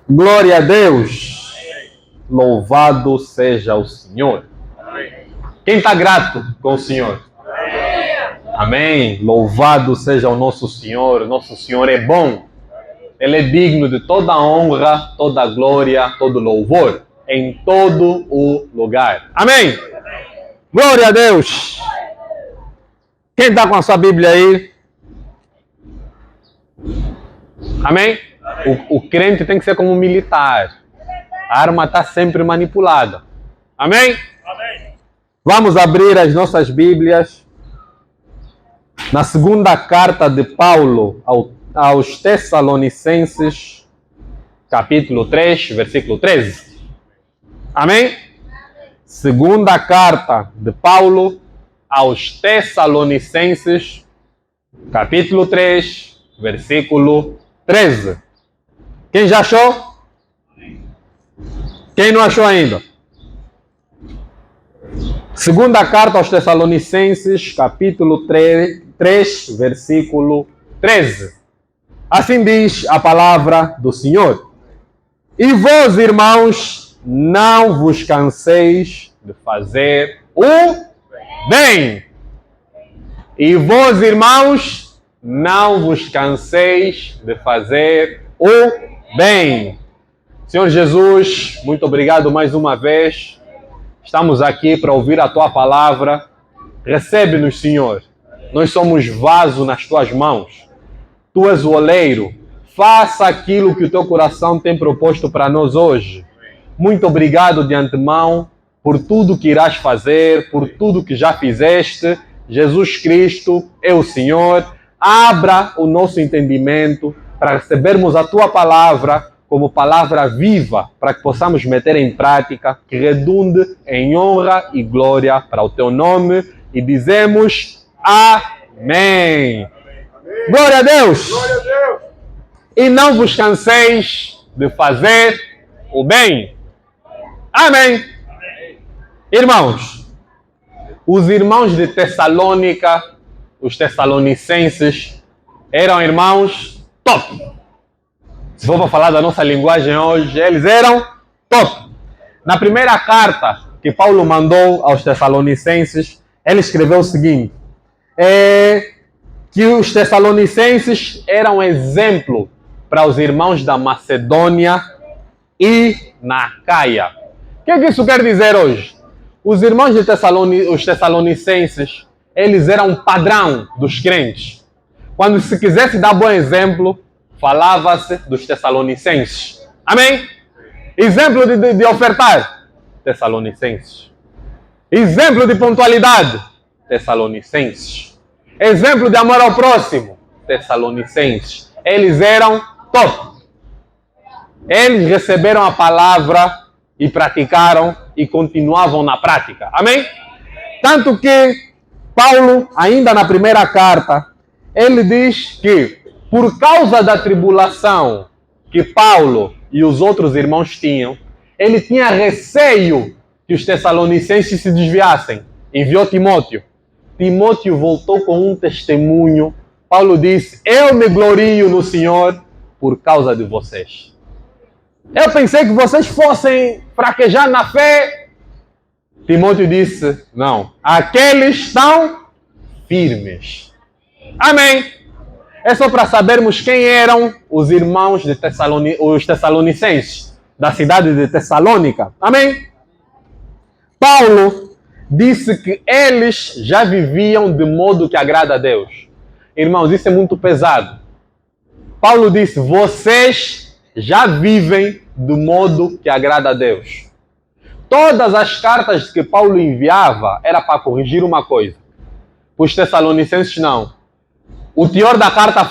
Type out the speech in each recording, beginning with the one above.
Glória a Deus. Louvado seja o Senhor. Quem está grato com o Senhor? Amém. Louvado seja o nosso Senhor. Nosso Senhor é bom. Ele é digno de toda honra, toda glória, todo louvor, em todo o lugar. Amém. Glória a Deus. Quem está com a sua Bíblia aí? Amém? O crente tem que ser como um militar. A arma está sempre manipulada. Amém? Amém? Vamos abrir as nossas Bíblias na segunda carta de Paulo aos Tessalonicenses, capítulo 3, versículo 13. Amém? Segunda carta de Paulo aos Tessalonicenses, capítulo 3, versículo 13. Quem já achou? Quem não achou ainda? Segunda carta aos Tessalonicenses, capítulo 3, versículo 13. Assim diz a palavra do Senhor. E vós, irmãos, não vos canseis de fazer o bem. E vós, irmãos, não vos canseis de fazer o bem. Senhor Jesus, muito obrigado mais uma vez. Estamos aqui para ouvir a Tua palavra. Recebe-nos, Senhor. Nós somos vaso nas Tuas mãos. Tu és o oleiro. Faça aquilo que o Teu coração tem proposto para nós hoje. Muito obrigado de antemão por tudo que irás fazer, por tudo que já fizeste. Jesus Cristo é o Senhor. Abra o nosso entendimento para recebermos a Tua palavra como palavra viva, para que possamos meter em prática, que redunde em honra e glória para o Teu nome. E dizemos amém. Glória a Deus. Glória a Deus. E não vos canseis de fazer o bem. Amém. Amém. Irmãos, os irmãos de Tessalônica, os tessalonicenses, eram irmãos top. Se for para falar da nossa linguagem hoje, eles eram top. Na primeira carta que Paulo mandou aos Tessalonicenses, ele escreveu o seguinte, que os Tessalonicenses eram exemplo para os irmãos da Macedônia e na Acaia. O que isso quer dizer hoje? Os irmãos de os Tessalonicenses, eles eram padrão dos crentes. Quando se quisesse dar bom exemplo, falava-se dos Tessalonicenses. Amém? Exemplo de ofertar? Tessalonicenses. Exemplo de pontualidade? Tessalonicenses. Exemplo de amor ao próximo? Tessalonicenses. Eles eram top. Eles receberam a palavra e praticaram e continuavam na prática. Amém? Tanto que Paulo, ainda na primeira carta, ele diz que por causa da tribulação que Paulo e os outros irmãos tinham, ele tinha receio que os tessalonicenses se desviassem. Enviou Timóteo. Timóteo voltou com um testemunho. Paulo disse, eu me glorio no Senhor por causa de vocês. Eu pensei que vocês fossem fraquejar na fé. Timóteo disse, não. Aqueles estão firmes. Amém. É só para sabermos quem eram os irmãos de os tessalonicenses, da cidade de Tessalônica. Amém? Paulo disse que eles já viviam de modo que agrada a Deus. Irmãos, isso é muito pesado. Paulo disse, vocês já vivem do modo que agrada a Deus. Todas as cartas que Paulo enviava era para corrigir uma coisa. Para os tessalonicenses, não. O teor da carta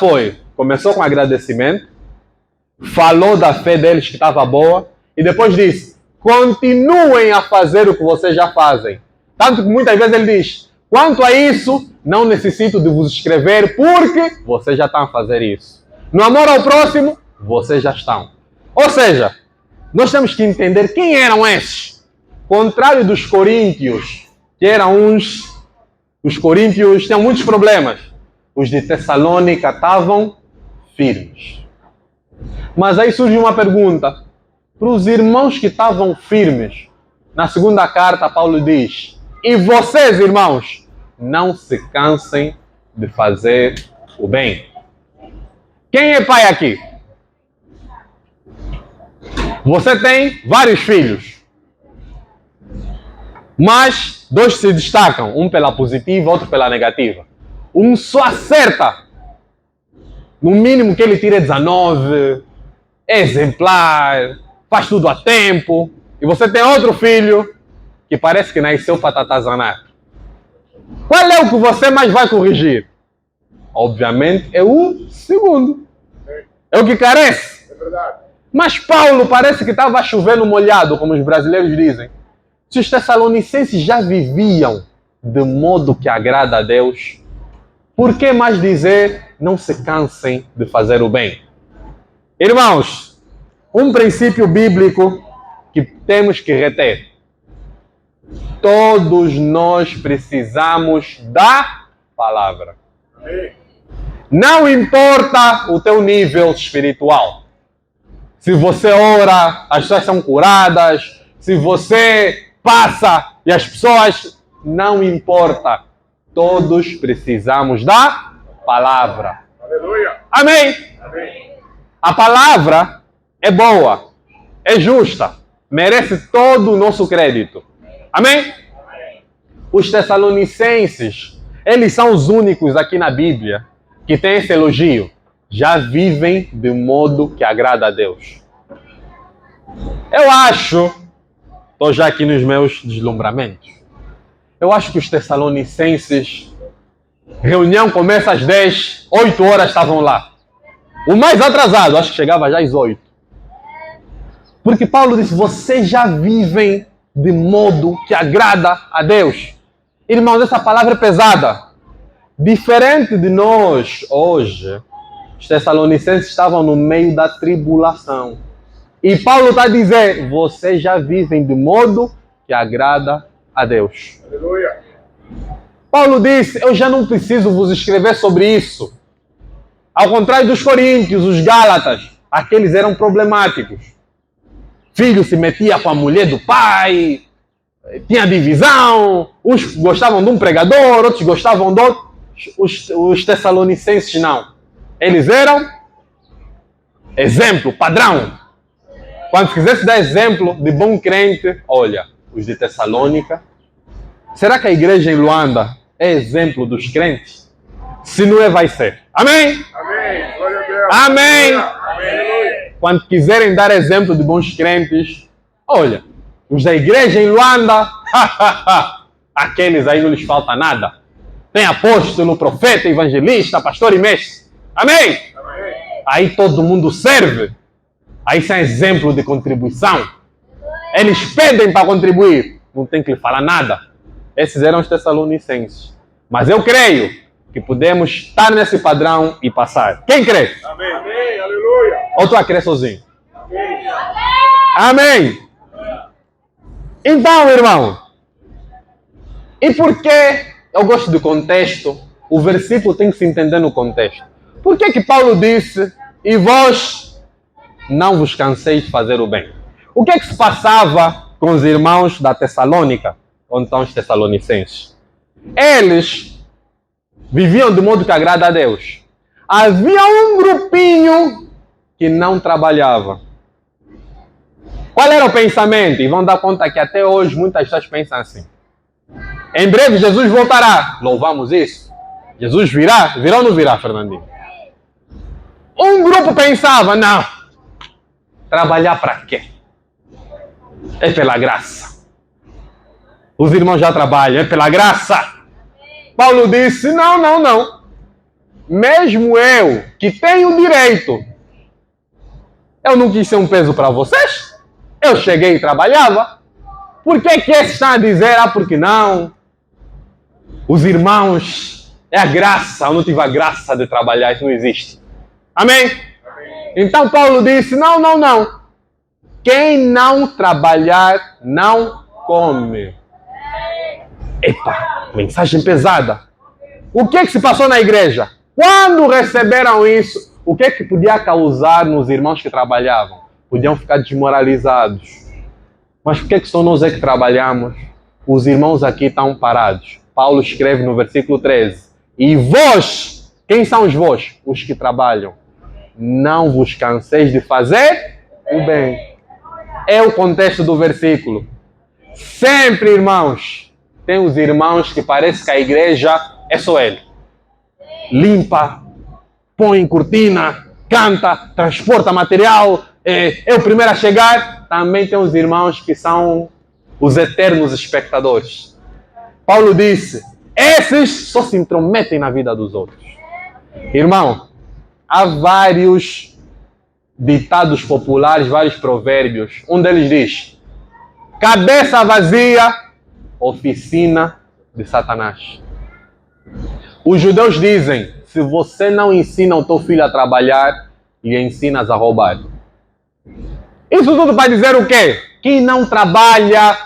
começou com agradecimento, falou da fé deles que estava boa, e depois disse, continuem a fazer o que vocês já fazem. Tanto que muitas vezes ele diz, quanto a isso, não necessito de vos escrever, porque vocês já estão a fazer isso. No amor ao próximo, vocês já estão. Ou seja, nós temos que entender quem eram esses. Contrário dos coríntios, que eram os coríntios tinham muitos problemas. Os de Tessalônica estavam firmes. Mas aí surge uma pergunta. Para os irmãos que estavam firmes, na segunda carta, Paulo diz: e vocês, irmãos, não se cansem de fazer o bem. Quem é pai aqui? Você tem vários filhos, mas dois se destacam, um pela positiva, outro pela negativa. Um só acerta. No mínimo que ele tira 19, é exemplar, faz tudo a tempo. E você tem outro filho que parece que nasceu para tatazanar. Qual é o que você mais vai corrigir? Obviamente é o segundo. É o que carece. É verdade. Mas Paulo parece que estava chovendo molhado, como os brasileiros dizem. Se os tessalonicenses já viviam de modo que agrada a Deus, por que mais dizer não se cansem de fazer o bem? Irmãos, um princípio bíblico que temos que reter. Todos nós precisamos da palavra. Amém. Não importa o teu nível espiritual. Se você ora, as pessoas são curadas. Se você passa e as pessoas... Não importa. Todos precisamos da palavra. Aleluia. Amém? Amém. A palavra é boa, é justa, merece todo o nosso crédito. Amém? Os tessalonicenses, eles são os únicos aqui na Bíblia que têm esse elogio. Já vivem de modo que agrada a Deus. Eu acho, estou já aqui nos meus deslumbramentos, eu acho que os tessalonicenses, reunião começa às 10, 8 horas estavam lá. O mais atrasado, acho que chegava já às 8. Porque Paulo disse, vocês já vivem de modo que agrada a Deus. Irmãos, essa palavra é pesada. Diferente de nós hoje, os tessalonicenses estavam no meio da tribulação. E Paulo está a dizer, vocês já vivem de modo que agrada a Deus. Aleluia. Paulo disse, eu já não preciso vos escrever sobre isso. Ao contrário dos coríntios, os gálatas, aqueles eram problemáticos. Filho se metia com a mulher do pai, tinha divisão, uns gostavam de um pregador, outros gostavam do outro. Os tessalonicenses não. Eles eram exemplo, padrão. Quando quisesse dar exemplo de bom crente, olha, os de Tessalônica. Será que a igreja em Luanda é exemplo dos crentes? Se não é, vai ser. Amém? Amém. Glória a Deus. Amém. Amém. Quando quiserem dar exemplo de bons crentes, olha, os da igreja em Luanda, aqueles aí não lhes falta nada. Tem apóstolo, profeta, evangelista, pastor e mestre. Amém? Amém. Aí todo mundo serve. Aí são exemplo de contribuição. Eles pedem para contribuir. Não tem que lhe falar nada. Esses eram os tessalonicenses. Mas eu creio que podemos estar nesse padrão e passar. Quem crê? Amém. Amém. Aleluia. Ou tu a crer sozinho? Amém. Amém. Então, irmão, e por que eu gosto do contexto? O versículo tem que se entender no contexto. Por que Paulo disse, e vós não vos canseis de fazer o bem? O que se passava com os irmãos da Tessalônica, onde estão os tessalonicenses? Eles viviam de modo que agrada a Deus. Havia um grupinho que não trabalhava. Qual era o pensamento? E vão dar conta que até hoje muitas pessoas pensam assim. Em breve Jesus voltará. Louvamos isso. Jesus virá? Virá ou não virá, Fernandinho? Um grupo pensava, não. Trabalhar para quê? É pela graça. Os irmãos já trabalham, é pela graça. Paulo disse, não. Mesmo eu, que tenho direito, eu não quis ser um peso para vocês. Eu cheguei e trabalhava. Por que esses estão a dizer, porque não? Os irmãos, é a graça. Eu não tive a graça de trabalhar, isso não existe. Amém? Amém. Então Paulo disse, não. Quem não trabalhar, não come. Epa, mensagem pesada. O que se passou na igreja? Quando receberam isso, o que é que podia causar nos irmãos que trabalhavam? Podiam ficar desmoralizados. Mas por que é que só nós é que trabalhamos? Os irmãos aqui estão parados. Paulo escreve no versículo 13. E vós, quem são os vós? Os que trabalham. Não vos canseis de fazer o bem. É o contexto do versículo. Sempre, irmãos, tem os irmãos que parece que a igreja é só ele. Limpa, põe cortina, canta, transporta material, é o primeiro a chegar. Também tem os irmãos que são os eternos espectadores. Paulo disse, esses só se intrometem na vida dos outros. Irmão, há vários ditados populares, vários provérbios. Um deles diz, cabeça vazia, oficina de Satanás. Os judeus dizem, se você não ensina o teu filho a trabalhar, lhe ensinas a roubar. Isso tudo para dizer o quê? Quem não trabalha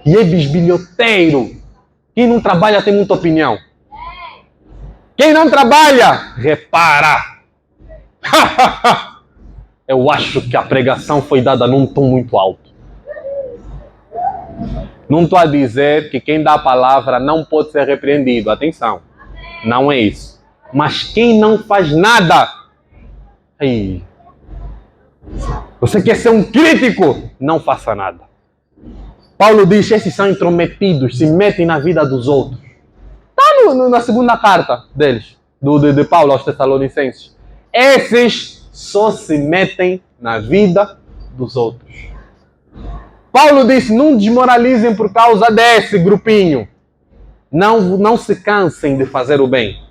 e é bisbilhoteiro. Quem não trabalha tem muita opinião. Quem não trabalha, repara. Eu acho que a pregação foi dada num tom muito alto. Não estou a dizer que quem dá a palavra não pode ser repreendido. Atenção, não é isso. Mas quem não faz nada, aí, você quer ser um crítico? Não faça nada. Paulo diz, esses são intrometidos, se metem na vida dos outros. Está na segunda carta deles, de Paulo aos Tessalonicenses. Esses só se metem na vida dos outros. Paulo disse, não desmoralizem por causa desse grupinho. Não se cansem de fazer o bem.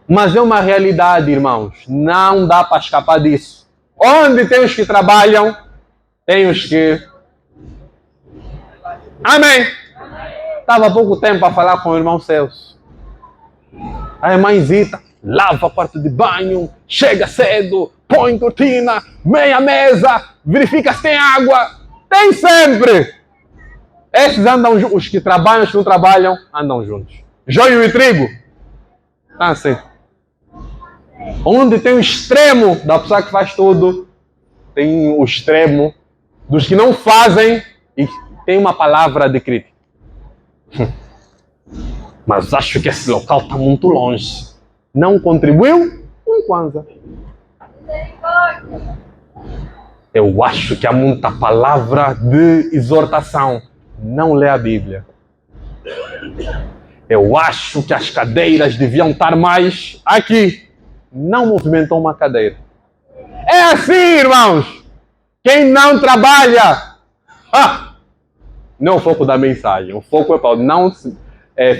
Mas é uma realidade, irmãos. Não dá para escapar disso. Onde tem os que trabalham, tem os que... Amém? Estava há pouco tempo a falar com o irmão Celso. A irmãzita lava o quarto de banho, chega cedo, põe cortina, meia mesa, verifica se tem água. Tem sempre! Esses andam, os que trabalham, os que não trabalham, andam juntos. Joio e trigo. Tá assim. Onde tem o extremo da pessoa que faz tudo, tem o extremo dos que não fazem e tem uma palavra de crítica. Mas acho que esse local está muito longe. Não contribuiu? Um kwanza. Eu acho que há muita palavra de exortação. Não lê a Bíblia. Eu acho que as cadeiras deviam estar mais aqui. Não movimentou uma cadeira. É assim, irmãos. Quem não trabalha. Não é o foco da mensagem. O foco é para não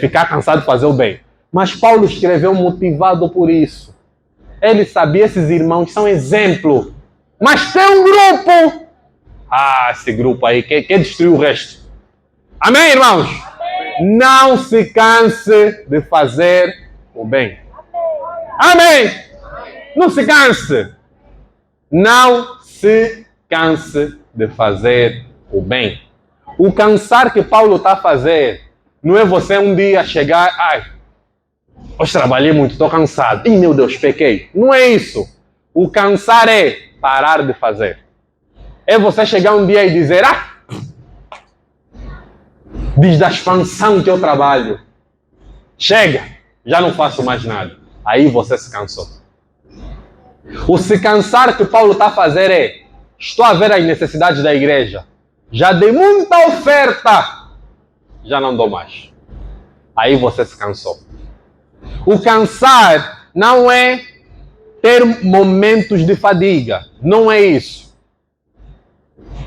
ficar cansado de fazer o bem. Mas Paulo escreveu motivado por isso. Ele sabia que esses irmãos são exemplo. Mas tem um grupo. Esse grupo aí quer destruir o resto. Amém, irmãos? Amém. Não se canse de fazer o bem. Amém. Amém. Não se canse. Não se canse de fazer o bem. O cansar que Paulo está a fazer não é você um dia chegar, hoje trabalhei muito, estou cansado. Ih, meu Deus, pequei. Não é isso. O cansar é parar de fazer. É você chegar um dia e dizer, diz da expansão que eu trabalho. Chega, já não faço mais nada. Aí você se cansou. O se cansar que Paulo está a fazer é, estou a ver as necessidades da igreja. Já dei muita oferta. Já não dou mais. Aí você se cansou. O cansar não é ter momentos de fadiga. Não é isso.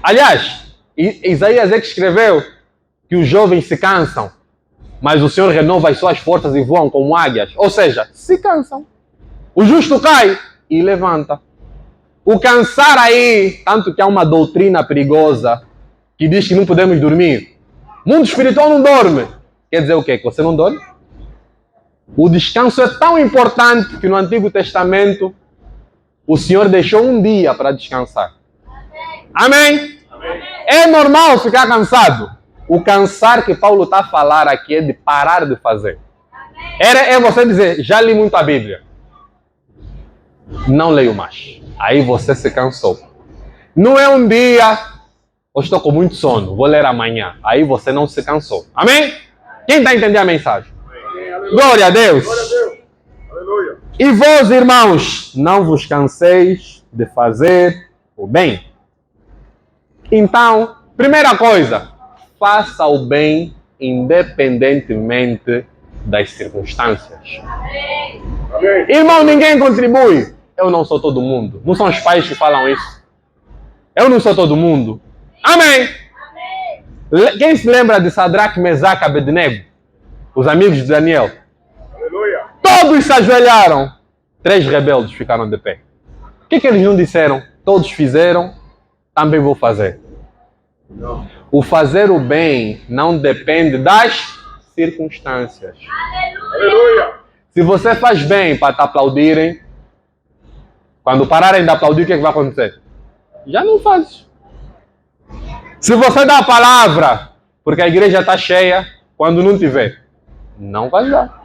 Aliás, Isaías é que escreveu que os jovens se cansam, mas o Senhor renova as suas forças e voam como águias. Ou seja, se cansam. O justo cai e levanta. O cansar aí, tanto que há uma doutrina perigosa que diz que não podemos dormir. Mundo espiritual não dorme. Quer dizer o quê? Que você não dorme? O descanso é tão importante que no Antigo Testamento o Senhor deixou um dia para descansar. Amém? Amém? É normal ficar cansado. O cansar que Paulo está a falar aqui é de parar de fazer. É você dizer, já li muito a Bíblia. Não leio mais. Aí você se cansou. Não é um dia, eu estou com muito sono, vou ler amanhã. Aí você não se cansou. Amém? Quem está entendendo a mensagem? Glória a Deus. Glória a Deus. Aleluia. E vós, irmãos, não vos canseis de fazer o bem. Então, primeira coisa, faça o bem independentemente das circunstâncias. Amém. Irmão, ninguém contribui. Eu não sou todo mundo. Não são os pais que falam isso. Eu não sou todo mundo. Amém. Quem se lembra de Sadraque, Mesaque e Abednego? Os amigos de Daniel. Aleluia. Todos se ajoelharam. 3 rebeldes ficaram de pé. O que eles não disseram? Todos fizeram, também vou fazer. Não. O fazer o bem não depende das circunstâncias. Aleluia. Se você faz bem para te aplaudirem, quando pararem de aplaudir, o que vai acontecer? Já não fazes. Se você dá a palavra, porque a igreja está cheia, quando não tiver, não vai dar.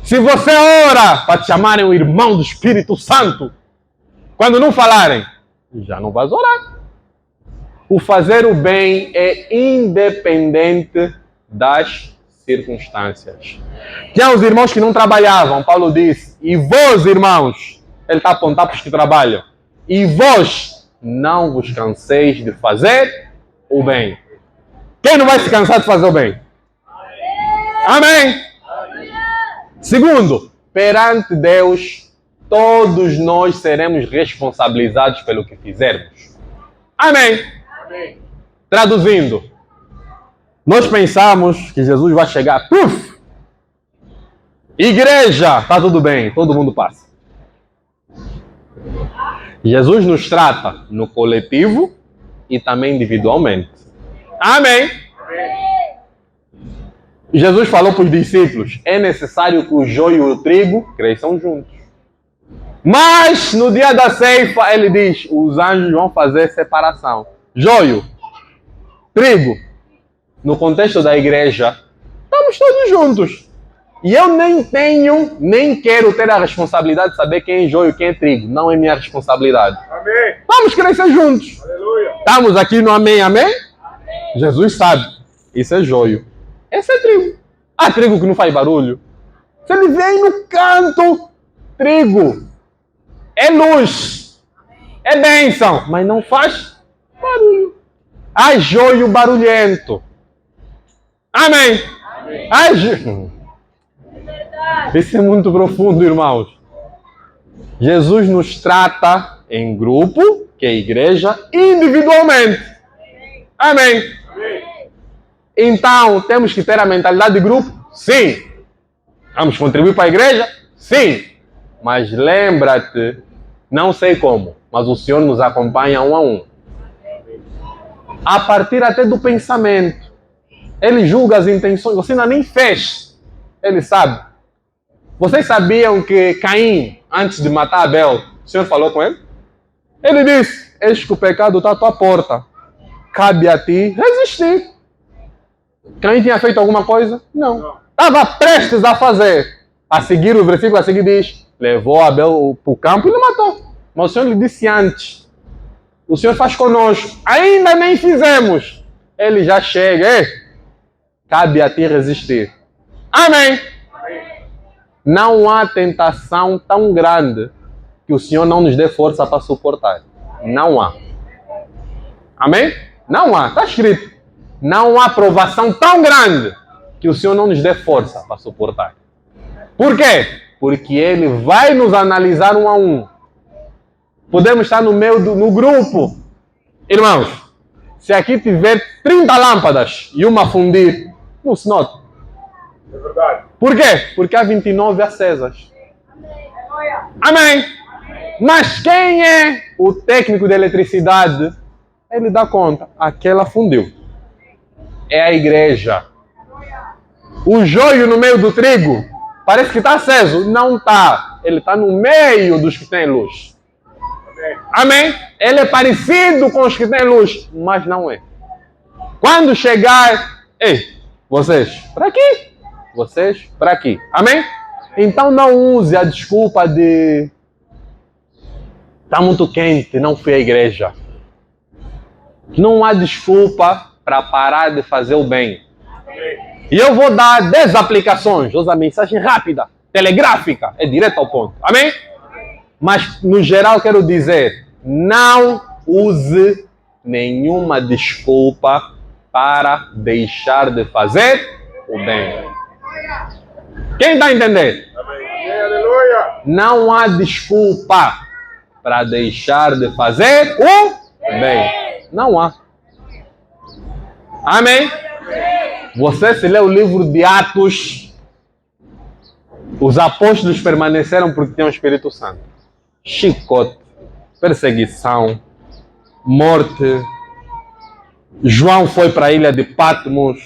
Se você ora para te chamarem o irmão do Espírito Santo, quando não falarem, já não vais orar. O fazer o bem é independente das circunstâncias. Tinha os irmãos que não trabalhavam, Paulo disse, e vós, irmãos, ele está a apontar para os que trabalham, e vós não vos canseis de fazer o bem. Quem não vai se cansar de fazer o bem? Amém? Segundo, perante Deus, todos nós seremos responsabilizados pelo que fizermos. Amém? Amém. Traduzindo, nós pensamos que Jesus vai chegar, puf! Igreja, tá tudo bem, todo mundo passa. Jesus nos trata no coletivo e também individualmente. Amém? Amém. Jesus falou para os discípulos, é necessário que o joio e o trigo cresçam juntos. Mas no dia da ceifa, ele diz, os anjos vão fazer separação. Joio, trigo, no contexto da igreja, estamos todos juntos. E eu nem quero ter a responsabilidade de saber quem é joio e quem é trigo. Não é minha responsabilidade. Amém. Vamos crescer juntos. Aleluia. Estamos aqui no amém, amém? Jesus sabe. Isso é joio. Esse é trigo. Ah, trigo que não faz barulho. Se ele vem no canto, trigo. É luz. É bênção. Mas não faz barulho. Ah, joio barulhento. Amém. Amém. Ah, isso é muito profundo, irmãos. Jesus nos trata em grupo, que é a igreja, individualmente. Amém. Amém. Então, temos que ter a mentalidade de grupo? Sim. Vamos contribuir para a igreja? Sim. Mas lembra-te, não sei como, mas o Senhor nos acompanha um a um. A partir até do pensamento. Ele julga as intenções. Você ainda nem fez. Ele sabe. Vocês sabiam que Caim, antes de matar Abel, o Senhor falou com ele? Ele disse, eis que o pecado está à tua porta. Cabe a ti resistir. Caim tinha feito alguma coisa? Não. Estava prestes a fazer. A seguir, o versículo a seguir diz, levou Abel para o campo e lhe matou. Mas o Senhor lhe disse antes, o Senhor faz conosco. Ainda nem fizemos. Ele já chega. Ei, cabe a ti resistir. Amém. Não há tentação tão grande que o Senhor não nos dê força para suportar. Não há. Amém? Não há. Está escrito. Não há provação tão grande que o Senhor não nos dê força para suportar. Por quê? Porque Ele vai nos analisar um a um. Podemos estar no meio no grupo. Irmãos, se aqui tiver 30 lâmpadas e uma fundir, não se nota. É verdade. Por quê? Porque há 29 acesas. Amém. Mas quem é o técnico de eletricidade? Ele dá conta. Aquela fundiu. É a igreja. O joio no meio do trigo parece que está aceso. Não está. Ele está no meio dos que têm luz. Amém? Ele é parecido com os que têm luz, mas não é. Quando chegar, ei, vocês, para aqui. Vocês, para aqui. Amém? Então não use a desculpa de Está muito quente, não fui à igreja. Não há desculpa para parar de fazer o bem. E eu vou dar 10 aplicações. Usa mensagem rápida, telegráfica, é direto ao ponto. Amém? Mas, no geral, quero dizer, não use nenhuma desculpa para deixar de fazer o bem. Quem está a entender? Aleluia. Não há desculpa para deixar de fazer o bem. Não há. Amém? Você se lê o livro de Atos, os apóstolos permaneceram porque tinham o Espírito Santo. Chicote, perseguição, morte. João foi para a ilha de Patmos.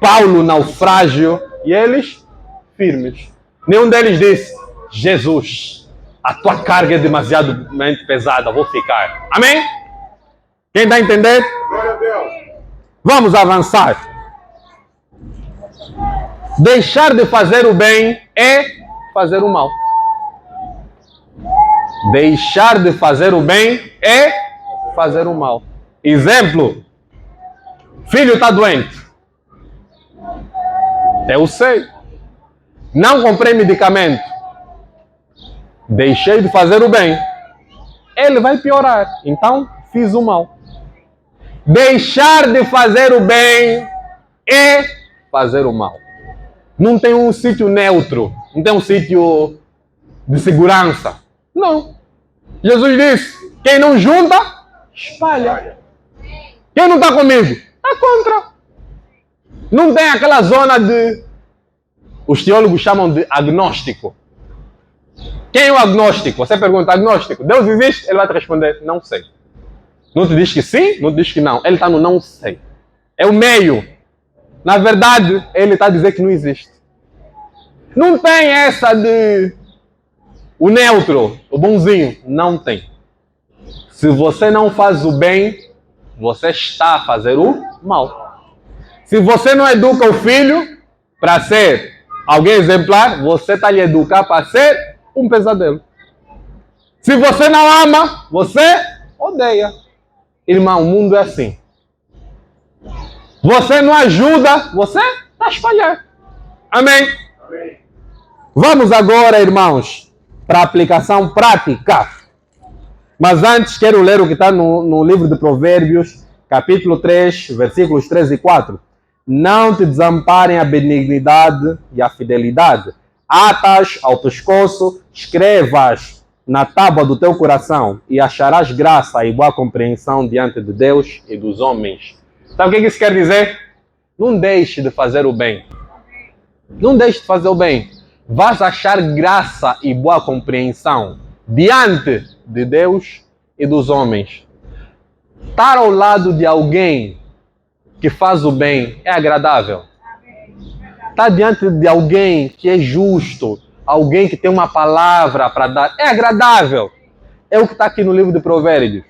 Paulo, naufrágio. E eles, firmes. Nenhum deles disse, Jesus, a tua carga é demasiado pesada, vou ficar. Amém? Quem está a entender? Glória a Deus. Vamos avançar. Deixar de fazer o bem é fazer o mal. Deixar de fazer o bem é fazer o mal. Exemplo. Filho está doente. Eu sei. Não comprei medicamento. Deixei de fazer o bem. Ele vai piorar. Então, fiz o mal. Deixar de fazer o bem é fazer o mal. Não tem um sítio neutro. Não tem um sítio de segurança. Não. Jesus disse, quem não junta, espalha. Quem não está comigo, está contra. Não tem aquela zona de... Os teólogos chamam de agnóstico. Quem é o agnóstico? Você pergunta, agnóstico, Deus existe? Ele vai te responder, não sei. Não te diz que sim, não te diz que não. Ele está no não sei. É o meio. Na verdade, ele está a dizer que não existe. Não tem essa de... O neutro, o bonzinho. Não tem. Se você não faz o bem, você está a fazer o mal. Se você não educa o filho para ser alguém exemplar, você está a lhe educar para ser um pesadelo. Se você não ama, você odeia. Irmão, o mundo é assim. Você não ajuda, você está a espalhar. Amém? Amém. Vamos agora, irmãos, para a aplicação prática. Mas antes, quero ler o que está no livro de Provérbios, capítulo 3, versículos 3 e 4. Não te desamparem a benignidade e a fidelidade. Atas ao pescoço, escrevas na tábua do teu coração e acharás graça e boa compreensão diante de Deus e dos homens. Sabe o que isso quer dizer? Não deixe de fazer o bem. Não deixe de fazer o bem. Vais achar graça e boa compreensão diante de Deus e dos homens. Estar ao lado de alguém que faz o bem é agradável. Estar diante de alguém que é justo, alguém que tem uma palavra para dar, é agradável. É o que está aqui no livro de Provérbios.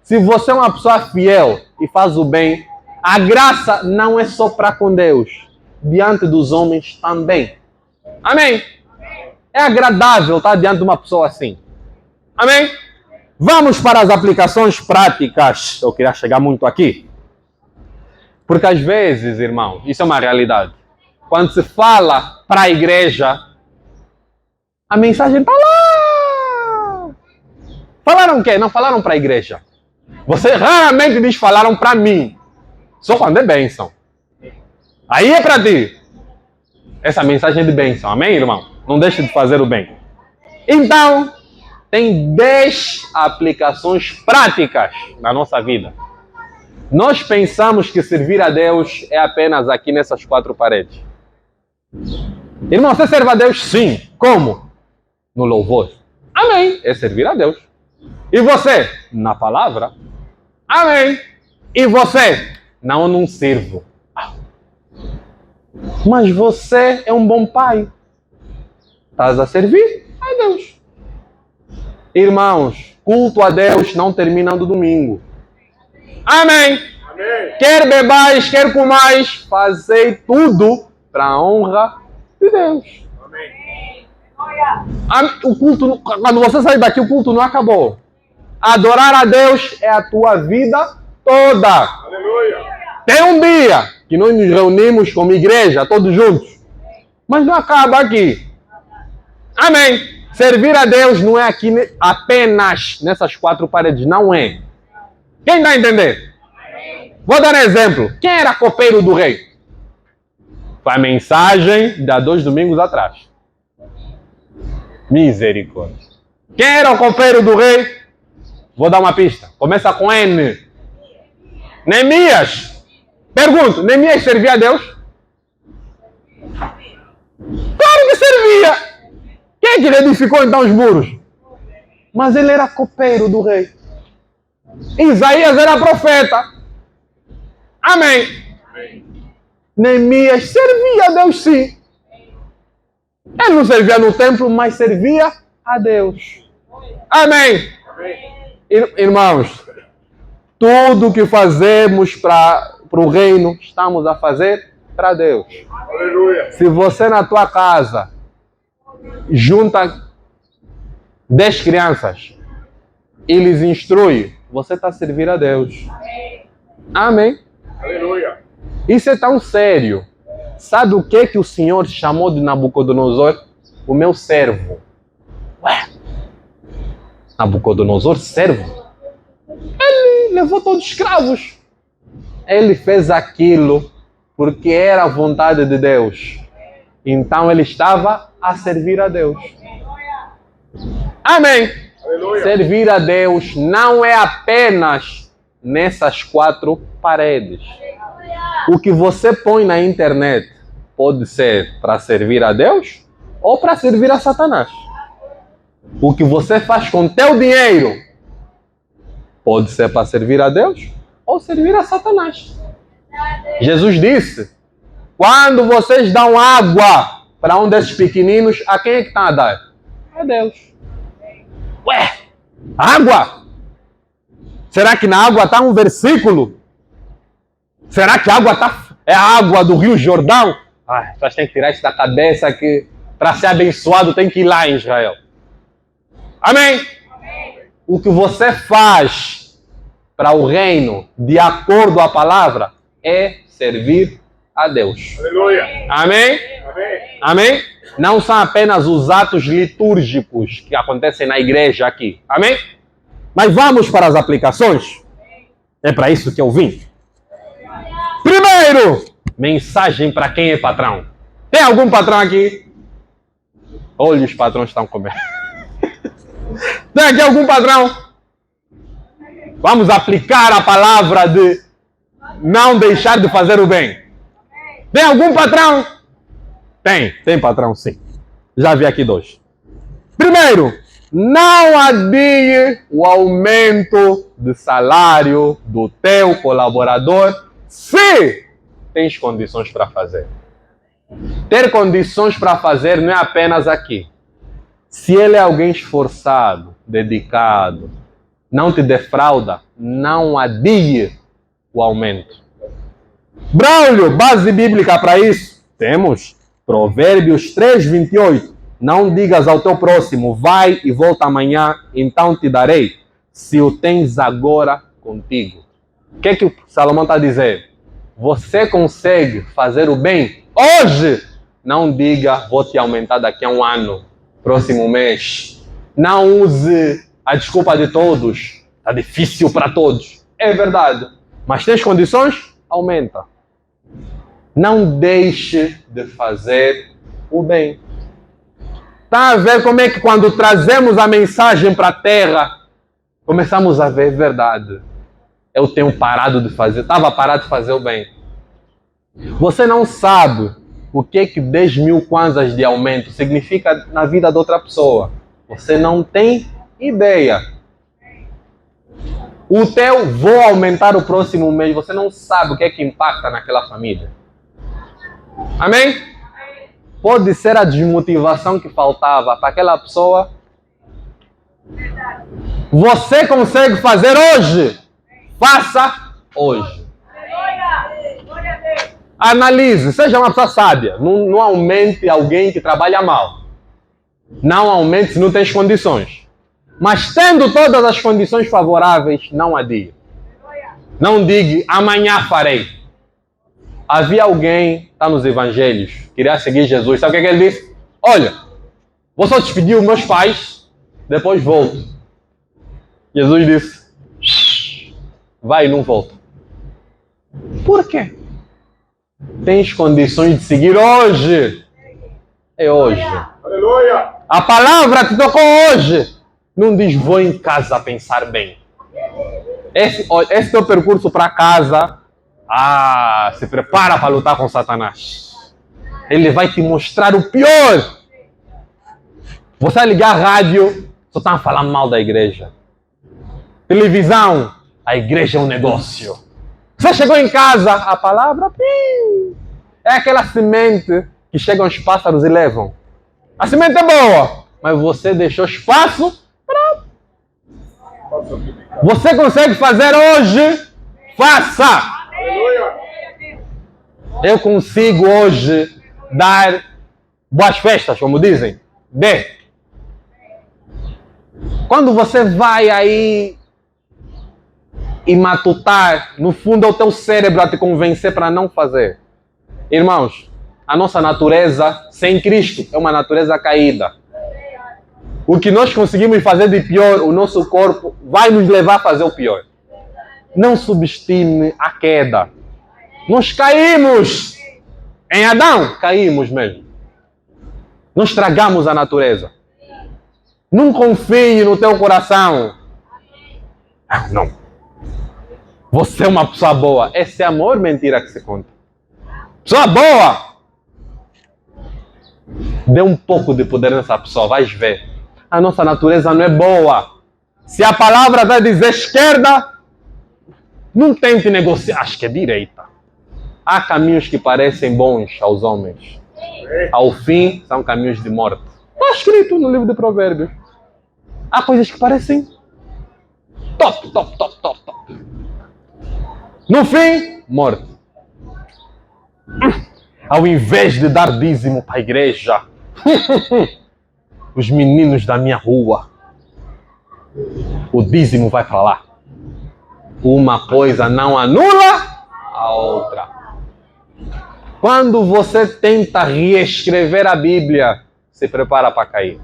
Se você é uma pessoa fiel e faz o bem, a graça não é só para com Deus, diante dos homens também. Amém? É agradável estar diante de uma pessoa assim. Amém? Vamos para as aplicações práticas. Eu queria chegar muito aqui. Porque às vezes, irmão, isso é uma realidade. Quando se fala para a igreja, a mensagem está lá. Falaram o quê? Não falaram para a igreja. Você raramente diz falaram para mim. Só quando é bênção. Aí é para ti. Essa mensagem é de bênção. Amém, irmão? Não deixe de fazer o bem. Então, tem 10 aplicações práticas na nossa vida. Nós pensamos que servir a Deus é apenas aqui nessas 4 paredes. Irmão, você serve a Deus? Sim. Como? No louvor. Amém. É servir a Deus. E você? Na palavra. Amém. E você? Não, eu não sirvo. Mas você é um bom pai. Estás a servir a Deus. Irmãos, culto a Deus não termina no domingo. Amém. Amém. Quer bebais, quer comais, fazei tudo para a honra de Deus. Amém. O culto, quando você sair daqui, o culto não acabou. Adorar a Deus é a tua vida toda. Aleluia. Tem um dia que nós nos reunimos como igreja, todos juntos. Mas não acaba aqui. Amém. Servir a Deus não é aqui apenas nessas 4 paredes, não é. Quem dá a entender? Vou dar um exemplo. Quem era copeiro do rei? Foi a mensagem de há 2 domingos atrás. Misericórdia. Quem era o copeiro do rei? Vou dar uma pista. Começa com N. Neemias. Pergunto, Neemias servia a Deus? Claro que servia. Quem é que lhe edificou então os muros? Mas ele era copeiro do rei. Isaías era profeta. Amém. Neemias servia a Deus, sim. Ele não servia no templo, mas servia a Deus. Amém. Irmãos, tudo que fazemos para o reino, estamos a fazer para Deus. Aleluia. Se você na tua casa junta 10 crianças e lhes instrui, você está a servir a Deus. Amém. Aleluia. Isso é tão sério. Sabe o que o Senhor chamou de Nabucodonosor? O meu servo. Ué? Nabucodonosor, servo? Ele levou todos os escravos. Ele fez aquilo porque era a vontade de Deus. Então ele estava a servir a Deus. Amém. Aleluia. Servir a Deus não é apenas nessas 4 paredes. O que você põe na internet pode ser para servir a Deus ou para servir a Satanás. O que você faz com teu dinheiro pode ser para servir a Deus ou servir a Satanás. Jesus disse, quando vocês dão água para um desses pequeninos, a quem é que está a dar? A Deus. Ué, água? Será que na água está um versículo? Será que a água é a água do Rio Jordão? Vocês têm que tirar isso da cabeça que para ser abençoado tem que ir lá em Israel. Amém? O que você faz para o reino, de acordo com a palavra, é servir a Deus. Aleluia. Amém? Amém. Amém? Não são apenas os atos litúrgicos que acontecem na igreja aqui. Amém? Mas vamos para as aplicações? É para isso que eu vim. Primeiro, mensagem para quem é patrão. Tem algum patrão aqui? Olha, os patrões estão comendo. Tem aqui algum patrão? Vamos aplicar a palavra de não deixar de fazer o bem. Tem algum patrão? Tem patrão, sim. Já vi aqui 2. Primeiro, não adie o aumento de salário do teu colaborador se tens condições para fazer. Ter condições para fazer não é apenas aqui. Se ele é alguém esforçado, dedicado, não te defrauda, não adie o aumento. Braulio, base bíblica para isso? Temos. Provérbios 3:28. Não digas ao teu próximo, vai e volta amanhã, então te darei, se o tens agora contigo. O que o Salomão está a dizer? Você consegue fazer o bem hoje? Não diga, vou te aumentar daqui a um ano, próximo mês. Não use a desculpa de todos. Está difícil para todos. É verdade. Mas tens condições? Aumenta. Não deixe de fazer o bem. Está a ver como é que quando trazemos a mensagem para a terra, começamos a ver verdade. Eu tenho parado de fazer, estava parado de fazer o bem. Você não sabe o que 10 mil kwanzas de aumento significa na vida de outra pessoa. Você não tem ideia. O teu vou aumentar o próximo mês, você não sabe o que impacta naquela família. Amém? Pode ser a desmotivação que faltava para aquela pessoa. Você consegue fazer hoje? Faça hoje. Analise, seja uma pessoa sábia. Não aumente alguém que trabalha mal. Não aumente se não tens condições. Mas tendo todas as condições favoráveis, não adie. Não diga, amanhã farei. Havia alguém, está nos evangelhos, queria seguir Jesus. Sabe o que ele disse? Olha, vou só despedir os meus pais, depois volto. Jesus disse, vai e não volta. Por quê? Tens condições de seguir hoje. É hoje. Aleluia. A palavra te tocou hoje. Não diz, vou em casa pensar bem. Esse teu percurso para casa, se prepara para lutar com Satanás. Ele vai te mostrar o pior. Você vai ligar a rádio, só está a falar mal da igreja. Televisão, a igreja é um negócio. Você chegou em casa, a palavra, é aquela semente que chegam os pássaros e levam. A semente é boa, mas você deixou espaço para... Você consegue fazer hoje? Faça! Aleluia. Eu consigo hoje dar boas festas, como dizem. Dê. Quando você vai aí e matutar, no fundo é o teu cérebro a te convencer para não fazer. Irmãos, a nossa natureza sem Cristo é uma natureza caída. O que nós conseguimos fazer de pior, o nosso corpo vai nos levar a fazer o pior. Não subestime a queda. Nós caímos. Em Adão, caímos mesmo. Nós estragamos a natureza. Não confie no teu coração. Não. Você é uma pessoa boa. Esse é amor, mentira que se conta. Pessoa boa. Dê um pouco de poder nessa pessoa, vais ver. A nossa natureza não é boa. Se a palavra vai dizer esquerda, não tente negociar. Acho que é direita. Há caminhos que parecem bons aos homens. Ao fim, são caminhos de morte. Está escrito no livro de Provérbios. Há coisas que parecem top. No fim, morte. Ao invés de dar dízimo para a igreja, os meninos da minha rua, o dízimo vai para lá. Uma coisa não anula a outra. Quando você tenta reescrever a Bíblia, se prepara para cair.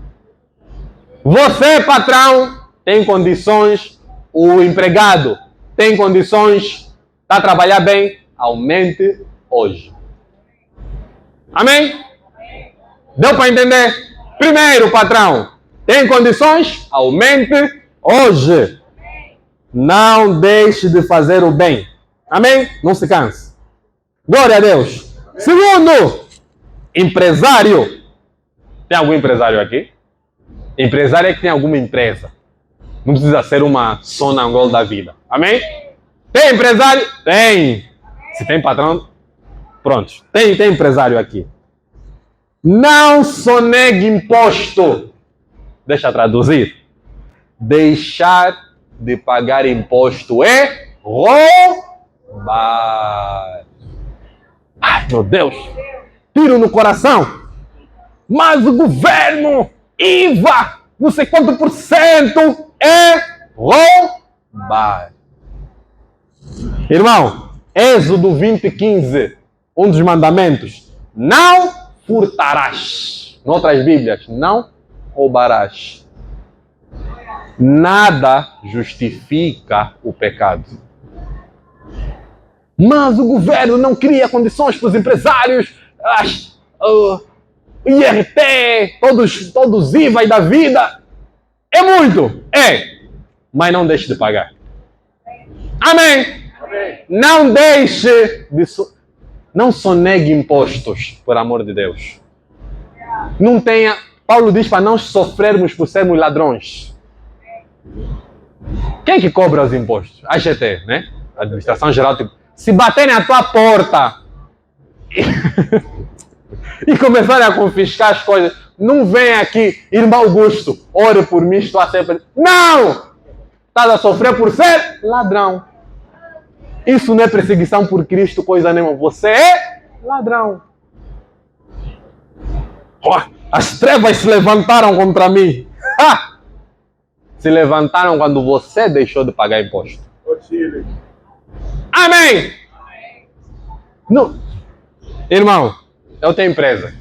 Você, patrão, tem condições, o empregado tem condições, está a trabalhar bem, aumente hoje. Amém? Deu para entender? Primeiro, patrão, tem condições? Aumente hoje. Não deixe de fazer o bem. Amém? Não se canse. Glória a Deus. Segundo, empresário. Tem algum empresário aqui? Empresário é que tem alguma empresa. Não precisa ser uma Sonangol da vida. Amém? Tem empresário? Tem. Se tem patrão, pronto. Tem empresário aqui. Não sonegue imposto. Deixa eu traduzir. Deixar de pagar imposto é roubar. Ai, meu Deus. Tiro no coração. Mas o governo, IVA, não sei quanto por cento, é roubar. Irmão, Êxodo 20:15, um dos mandamentos. Não furtarás. Em outras Bíblias, não roubarás. Nada justifica o pecado. Mas o governo não cria condições para os empresários, IRT, todos IVA da vida. É muito, é. Mas não deixe de pagar. Amém? Amém. Não deixe de... Não sonegue impostos, por amor de Deus. Não tenha... Paulo diz para não sofrermos por sermos ladrões. Quem que cobra os impostos? A AGT, né? A Administração Geral. Se baterem à tua porta e começarem a confiscar as coisas, não vem aqui, irmão Augusto, ore por mim, estou a ser... Não! Estás a sofrer por ser ladrão. Isso não é perseguição por Cristo, coisa nenhuma. Você é ladrão. As trevas se levantaram contra mim. se levantaram quando você deixou de pagar imposto. O Chile. Amém! Não. Irmão, eu tenho empresa.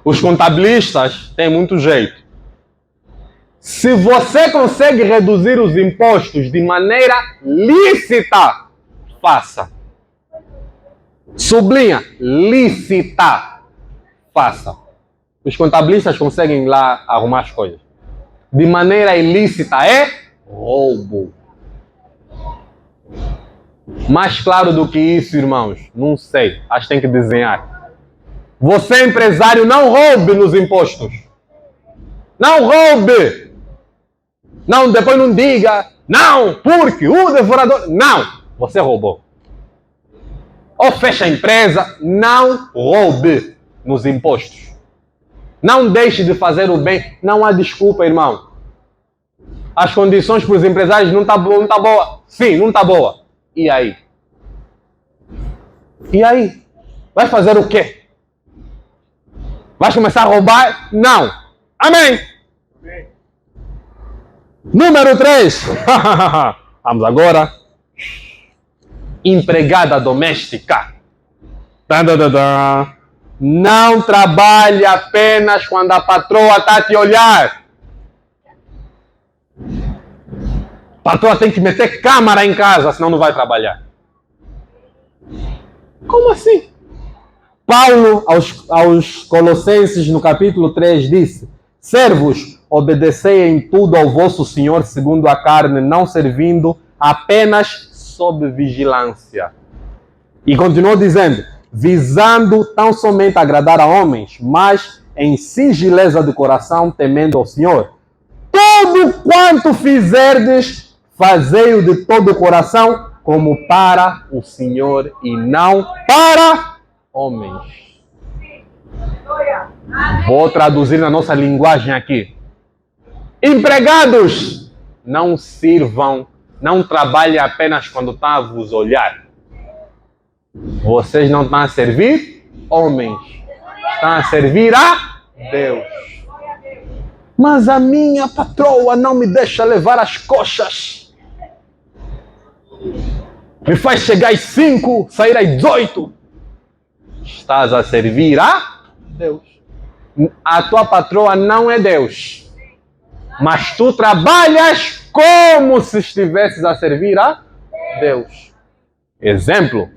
Os contabilistas têm muito jeito. Se você consegue reduzir os impostos de maneira lícita, faça. Sublinha, lícita, faça. Os contabilistas conseguem lá arrumar as coisas. De maneira ilícita é roubo. Mais claro do que isso, irmãos, não sei. Acho que tem que desenhar. Você, empresário, não roube nos impostos. Não roube. Não, depois não diga. Não, porque o devorador... Não, você roubou. Ou fecha a empresa, não roube nos impostos. Não deixe de fazer o bem. Não há desculpa, irmão. As condições para os empresários não tá boa. Sim, não tá boa. E aí? E aí? Vai fazer o quê? Vai começar a roubar? Não. Amém. Amém. Número 3. Vamos agora. Empregada doméstica. Não trabalhe apenas quando a patroa está a te olhar. A patroa tem que meter câmara em casa, senão não vai trabalhar. Como assim? Paulo, aos Colossenses, no capítulo 3, disse: servos, obedecei em tudo ao vosso Senhor segundo a carne, não servindo apenas sob vigilância. E continuou dizendo: visando tão somente agradar a homens, mas em singeleza de coração, temendo ao Senhor. Tudo quanto fizerdes, fazei-o de todo o coração, como para o Senhor e não para homens. Vou traduzir na nossa linguagem aqui. Empregados, não sirvam, não trabalhem apenas quando estão a vos olhar. Vocês não estão a servir homens, estão a servir a Deus. Mas a minha patroa não me deixa levar as coxas. Me faz chegar às 5, sair às 18. Estás a servir a Deus. A tua patroa não é Deus. Mas tu trabalhas como se estivesses a servir a Deus. Exemplo.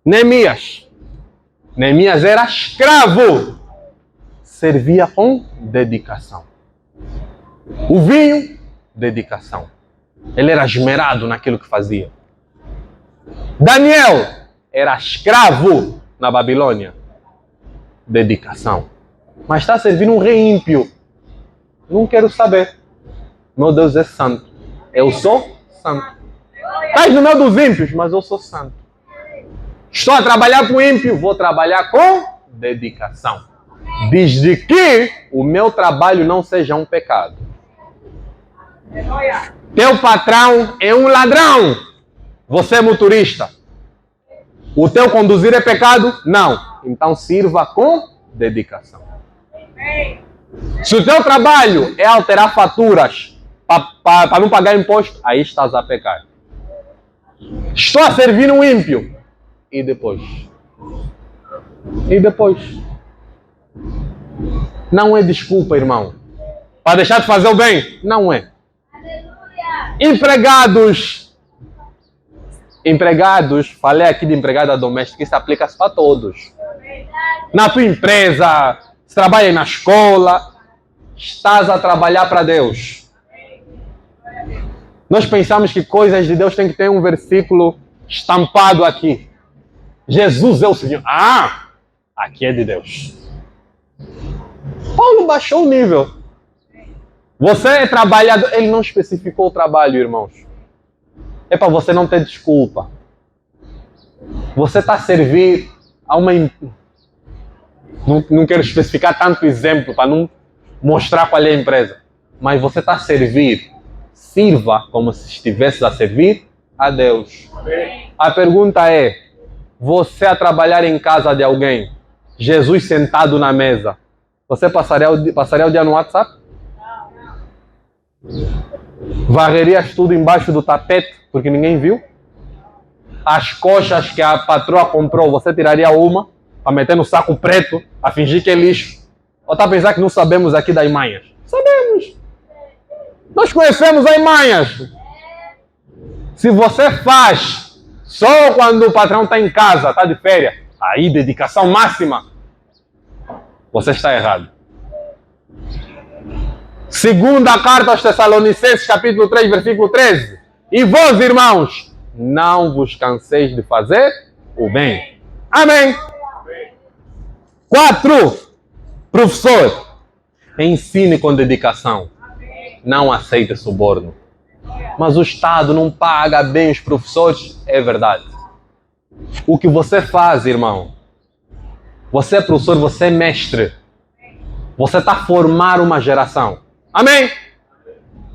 Neemias. Neemias era escravo. Servia com dedicação. O vinho, dedicação. Ele era esmerado naquilo que fazia. Daniel era escravo na Babilônia. Dedicação. Mas está servindo um rei ímpio. Não quero saber. Meu Deus é santo. Eu sou santo. Estás no meio dos ímpios, mas eu sou santo. Estou a trabalhar com o ímpio, vou trabalhar com dedicação. Desde que o meu trabalho não seja um pecado. Teu patrão é um ladrão. Você é motorista. O teu conduzir é pecado? Não. Então sirva com dedicação. Se o teu trabalho é alterar faturas para não pagar imposto, aí estás a pecar. Estou a servir um ímpio. E depois? E depois? Não é desculpa, irmão. Para deixar de fazer o bem? Não é. Empregados. Empregados, falei aqui de empregada doméstica, isso aplica-se para todos. Na tua empresa, se trabalha na escola, estás a trabalhar para Deus. Nós pensamos que coisas de Deus tem que ter um versículo estampado aqui. Jesus é o Senhor. Ah, aqui é de Deus. Paulo baixou o nível. Você é trabalhador. Ele não especificou o trabalho, irmãos. É para você não ter desculpa. Você está a servir a uma... Não quero especificar tanto exemplo para não mostrar qual é a empresa. Mas você está a servir. Sirva como se estivesse a servir a Deus. A pergunta é: você a trabalhar em casa de alguém, Jesus sentado na mesa, você passaria o dia no WhatsApp? Varrerias tudo embaixo do tapete, porque ninguém viu? As coxas que a patroa comprou, você tiraria uma para meter no saco preto, a fingir que é lixo? Ou está a pensar que não sabemos aqui das manhas? Sabemos. Nós conhecemos as manhas. Se você faz só quando o patrão está em casa, está de férias, aí dedicação máxima, você está errado. Segunda carta aos Tessalonicenses, capítulo 3, versículo 13. E vós, irmãos, não vos canseis de fazer o bem. Amém. 4. Professor, ensine com dedicação. Não aceite suborno. Mas o Estado não paga bem os professores? É verdade. O que você faz, irmão? Você é professor, você é mestre. Você está a formar uma geração. Amém?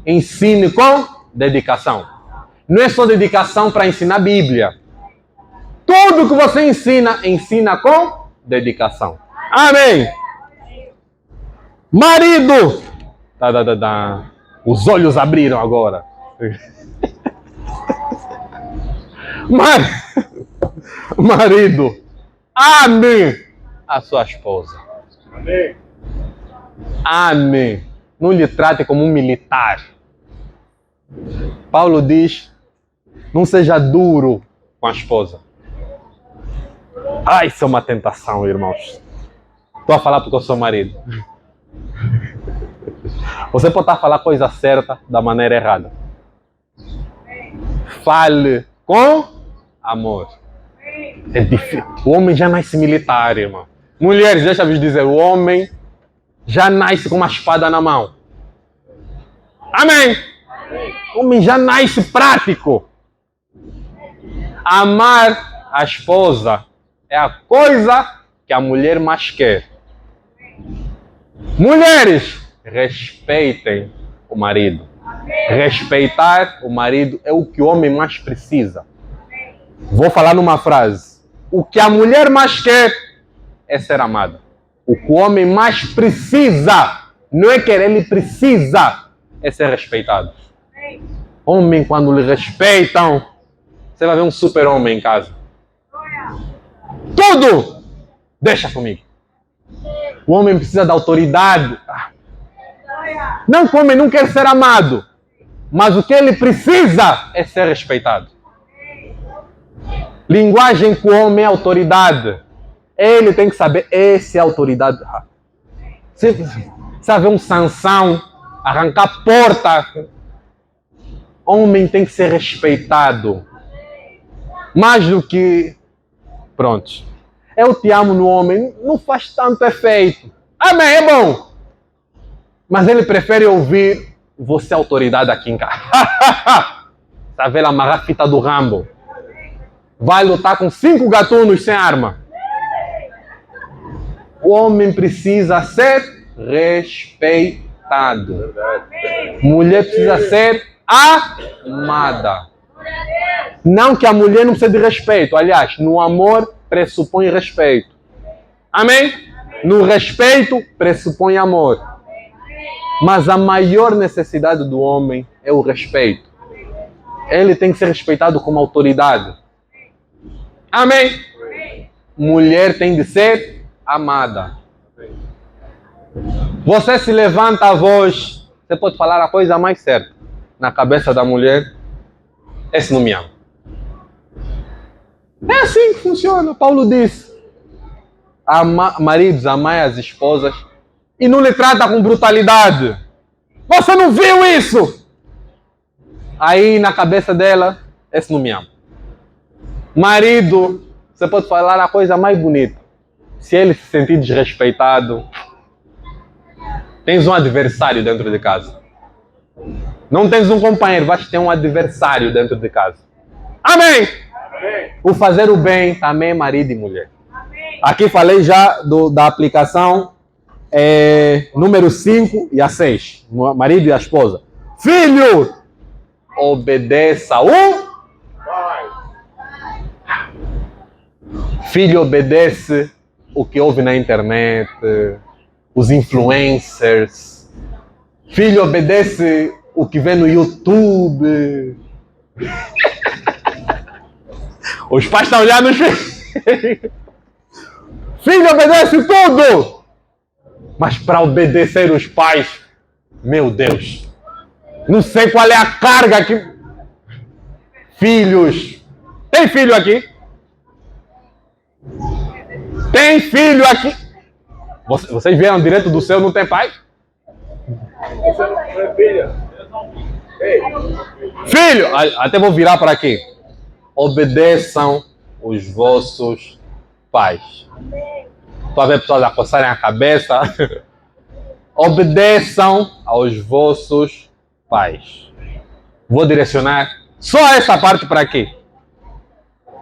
Ensine com dedicação. Não é só dedicação para ensinar a Bíblia. Tudo que você ensina, ensina com dedicação. Amém? Marido! Os olhos abriram agora. Marido, ame a sua esposa. Amém. Ame. Não lhe trate como um militar. Paulo diz, não seja duro com a esposa. Ai, isso é uma tentação, irmãos. Estou a falar porque eu sou marido. Você pode estar a falar a coisa certa da maneira errada. Fale com amor. É difícil. O homem já nasce militar, irmão. Mulheres, deixa eu dizer, o homem já nasce com uma espada na mão. Amém? O homem já nasce prático. Amar a esposa é a coisa que a mulher mais quer. Mulheres, respeitem o marido. Respeitar o marido é o que o homem mais precisa. Vou falar numa frase. O que a mulher mais quer é ser amada. O que o homem mais precisa, não é querer, ele precisa, é ser respeitado. Homem, quando lhe respeitam, você vai ver um super-homem em casa. Tudo! Deixa comigo. O homem precisa da autoridade. Não que o homem não quer ser amado, mas o que ele precisa é ser respeitado. Linguagem com o homem é autoridade. Ele tem que saber, essa é a autoridade. Você sabe um Sansão arrancar a porta. Homem tem que ser respeitado. Mais do que... Pronto. Eu te amo no homem, não faz tanto efeito. Amém, é bom. Mas ele prefere ouvir, você é autoridade aqui em casa. Está vendo amarrar a fita do Rambo? Vai lutar com 5 gatunos sem arma. O homem precisa ser respeitado. Mulher precisa ser amada. Não que a mulher não precise de respeito. Aliás, no amor pressupõe respeito. Amém? No respeito pressupõe amor. Mas a maior necessidade do homem é o respeito. Ele tem que ser respeitado como autoridade. Amém? Mulher tem de ser amada. Você se levanta a voz, você pode falar a coisa mais certa. Na cabeça da mulher, esse não me ama. É assim que funciona. Paulo diz, maridos, amai as esposas e não lhe trata com brutalidade. Você não viu isso? Aí na cabeça dela, esse não me ama. Marido, você pode falar a coisa mais bonita. Se ele se sentir desrespeitado, tens um adversário dentro de casa. Não tens um companheiro, vais ter um adversário dentro de casa. Amém? Amém. O fazer o bem também é marido e mulher. Amém. Aqui falei já da aplicação número 5 e a 6. Marido e a esposa. Filho, obedeça o pai. Filho, obedece o que ouve na internet, os influencers. Filho, obedece o que vê no YouTube. Os pais estão olhando os filhos. Filho obedece tudo. Mas para obedecer os pais, meu Deus, não sei qual é a carga que... Filhos. Tem filho aqui? Tem filho aqui? Vocês vieram direto do céu, não tem pai? Você não é filha? Ei, Filho, até vou virar para aqui. Obedeçam os vossos pais. Estou a ver pessoas a coçarem a cabeça. Obedeçam aos vossos pais. Vou direcionar só essa parte para aqui.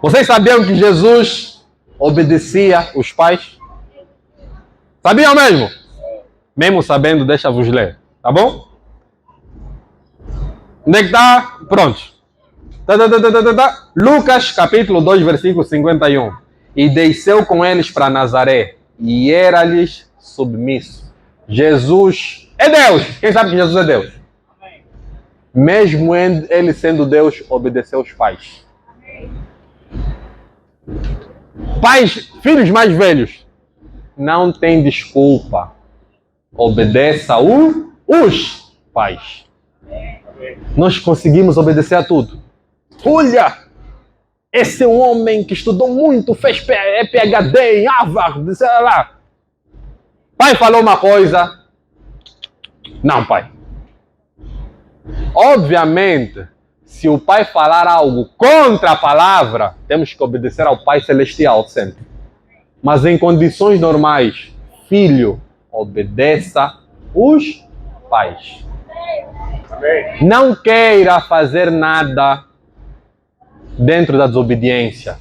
Vocês sabiam que Jesus obedecia os pais? Sabiam mesmo? Mesmo sabendo, deixa-vos ler. Tá bom? Onde é que está? Pronto. Lucas capítulo 2, versículo 51. E desceu com eles para Nazaré, e era-lhes submisso. Jesus é Deus. Quem sabe que Jesus é Deus? Amém. Mesmo ele sendo Deus, obedeceu os pais. Amém. Pais, filhos mais velhos, não tem desculpa. Obedeça os pais. Nós conseguimos obedecer a tudo. Olha, esse é um homem que estudou muito, fez PhD em Harvard, sei lá. Pai falou uma coisa. Não, pai. Obviamente, se o pai falar algo contra a palavra, temos que obedecer ao Pai Celestial sempre. Mas em condições normais, filho, obedeça os pais. Amém. Não queira fazer nada dentro da desobediência.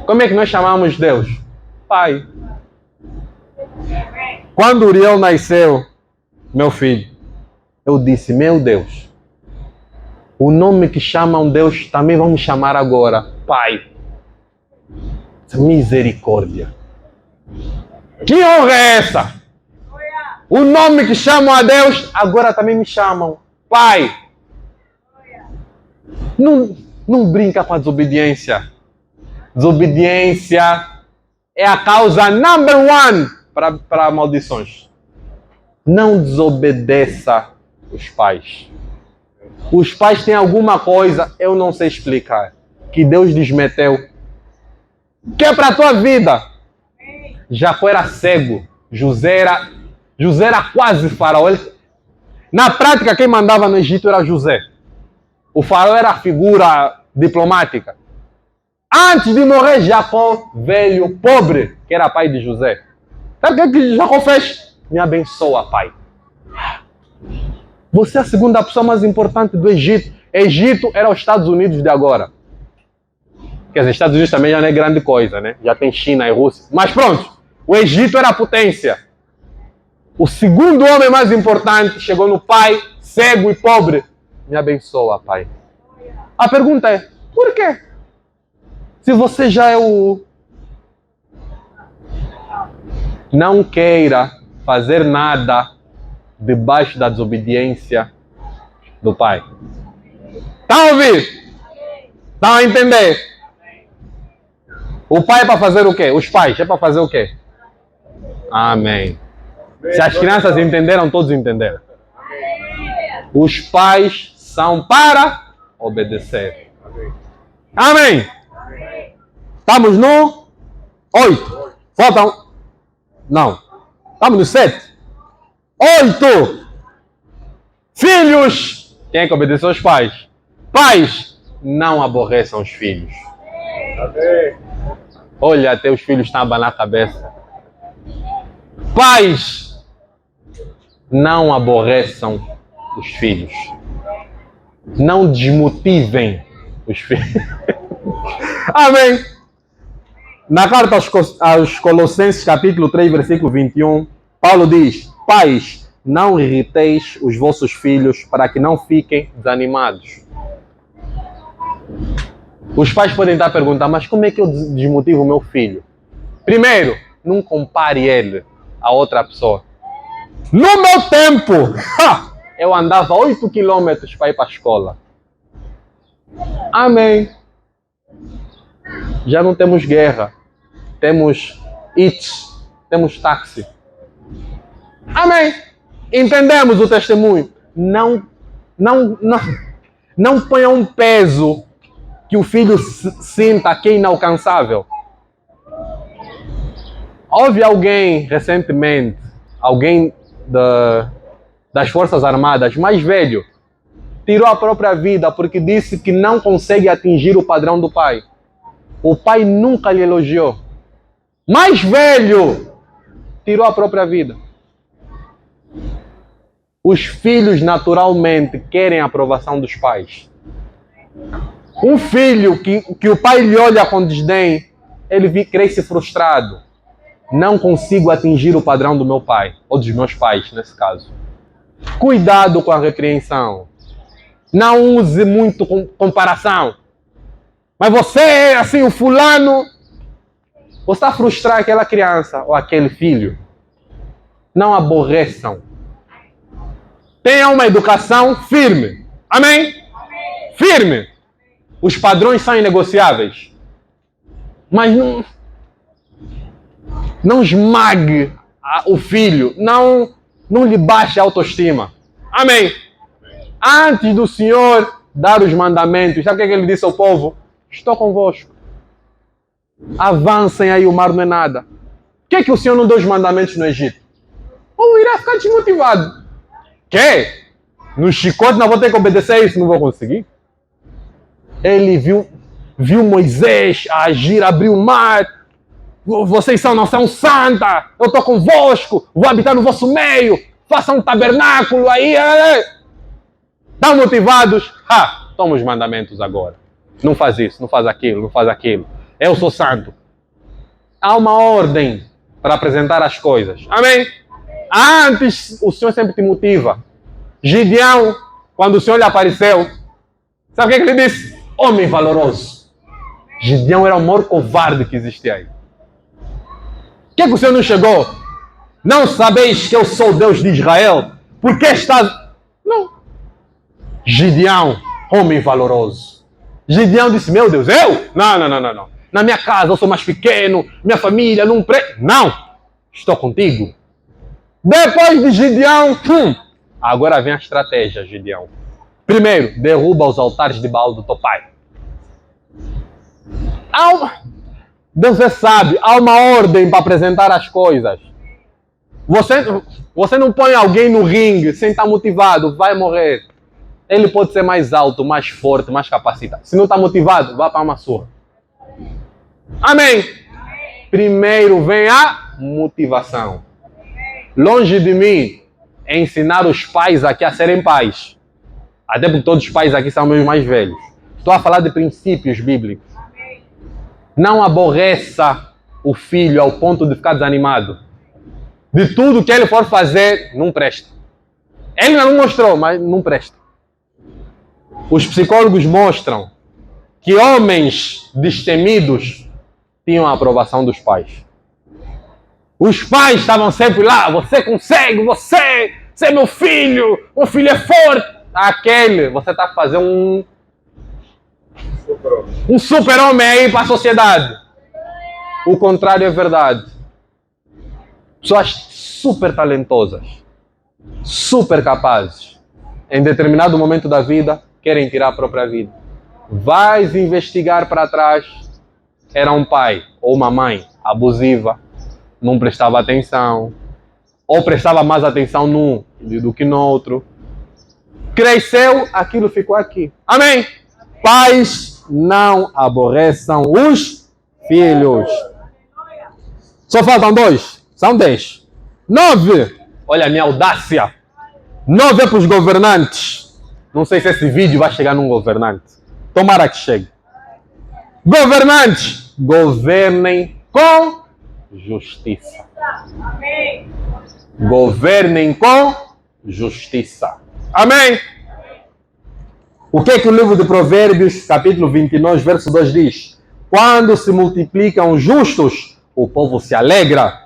Como é que nós chamamos Deus? Pai. Quando Uriel nasceu, meu filho, eu disse, meu Deus, o nome que chamam Deus também vão me chamar agora, Pai. Misericórdia. Que honra é essa? O nome que chamam a Deus, agora também me chamam Pai. Não brinca com a desobediência. Desobediência é a causa number one para maldições. Não desobedeça os pais. Os pais têm alguma coisa, eu não sei explicar, que Deus lhes meteu, que é para a tua vida. Jacó era cego, José era quase faraó. Na prática, quem mandava no Egito era José. O faraó era a figura diplomática. Antes de morrer, Jacó, velho, pobre, que era pai de José. Sabe o que Jacó fez? Me abençoa, pai. Você é a segunda pessoa mais importante do Egito. Egito era os Estados Unidos de agora. Quer dizer, Estados Unidos também já não é grande coisa, né? Já tem China e Rússia. Mas pronto, o Egito era a potência. O segundo homem mais importante chegou no pai, cego e pobre. Me abençoa, pai. A pergunta é, por quê? Se você já é o... Não queira fazer nada debaixo da desobediência do pai. Está a ouvir? Estão a entender? O pai é para fazer o quê? Os pais é para fazer o quê? Amém. Se as crianças entenderam, todos entenderam. Os pais são para obedecer. Amém. Estamos no 8. Faltam. Não. Estamos no 7. 8. Filhos têm que obedecer aos pais. Pais não aborreçam os filhos. Olha, até os filhos estão a abanar a cabeça. Pais não aborreçam os filhos. Não desmotivem os filhos. Amém. Na carta aos Colossenses, capítulo 3, versículo 21, Paulo diz, pais, não irriteis os vossos filhos para que não fiquem desanimados. Os pais podem estar a perguntar, mas como é que eu desmotivo o meu filho? Primeiro, não compare ele a outra pessoa. No meu tempo, eu andava 8 quilômetros para ir para a escola. Amém. Já não temos guerra. Temos Eats. Temos táxi. Amém. Entendemos o testemunho. Não ponha um peso que o filho sinta que é inalcançável. Houve alguém recentemente, alguém das Forças Armadas, mais velho, tirou a própria vida porque disse que não consegue atingir o padrão do pai. O pai nunca lhe elogiou. Mais velho, tirou a própria vida. Os filhos naturalmente querem a aprovação dos pais. Um filho que o pai lhe olha com desdém, ele cresce frustrado. Não consigo atingir o padrão do meu pai, ou dos meus pais, nesse caso. Cuidado com a repreensão. Não use muito comparação. Mas você é assim, o fulano. Você está a frustrar aquela criança ou aquele filho. Não aborreçam. Tenha uma educação firme. Amém? Firme. Os padrões são inegociáveis. Mas não esmague o filho. Não lhe baixe a autoestima. Amém? Antes do Senhor dar os mandamentos, sabe o que ele disse ao povo? Estou convosco. Avancem aí, o mar não é nada. Por que o Senhor não deu os mandamentos no Egito? Ou irá ficar desmotivado. Que? No chicote não vou ter que obedecer isso, não vou conseguir. Ele viu Moisés agir, abrir o mar. Vocês são nação santa. Eu estou convosco. Vou habitar no vosso meio. Façam um tabernáculo aí. Estão motivados? Toma os mandamentos agora. Não faz isso, não faz aquilo, não faz aquilo. Eu sou santo. Há uma ordem para apresentar as coisas. Amém? Antes, o Senhor sempre te motiva. Gideão, quando o Senhor lhe apareceu, sabe o que ele disse? Homem valoroso. Gideão era o maior covarde que existia aí. Por que o Senhor não chegou? Não sabeis que eu sou o Deus de Israel? Por que estás... Não. Gideão, homem valoroso. Gideão disse, meu Deus, eu? Não. Na minha casa eu sou mais pequeno, minha família não... Não, estou contigo. Depois de Gideão, agora vem a estratégia, Gideão. Primeiro, derruba os altares de Baal do teu pai. Deus é sábio, há uma ordem para apresentar as coisas. Você não põe alguém no ringue sem estar motivado, vai morrer. Ele pode ser mais alto, mais forte, mais capacitado. Se não está motivado, vá para uma surra. Amém? Primeiro vem a motivação. Longe de mim ensinar os pais aqui a serem pais. Até porque todos os pais aqui são meus mais velhos. Estou a falar de princípios bíblicos. Não aborreça o filho ao ponto de ficar desanimado. De tudo que ele for fazer, não presta. Ele não mostrou, mas não presta. Os psicólogos mostram que homens destemidos tinham a aprovação dos pais. Os pais estavam sempre lá, você consegue, você é meu filho é forte. Aquele, você está fazendo um super-homem aí para a sociedade. O contrário é verdade. Pessoas super talentosas, super capazes, em determinado momento da vida, querem tirar a própria vida. Vais investigar para trás, era um pai ou uma mãe abusiva, não prestava atenção, ou prestava mais atenção num do que no outro. Cresceu, aquilo ficou aqui. Amém? Pais não aborreçam os filhos. Só faltam 2. São 10. 9. Olha a minha audácia. 9 é para os governantes. Não sei se esse vídeo vai chegar num governante. Tomara que chegue. Governantes, governem com justiça. Governem com justiça. Amém? O que o livro de Provérbios, capítulo 29, verso 2 diz? Quando se multiplicam os justos, o povo se alegra.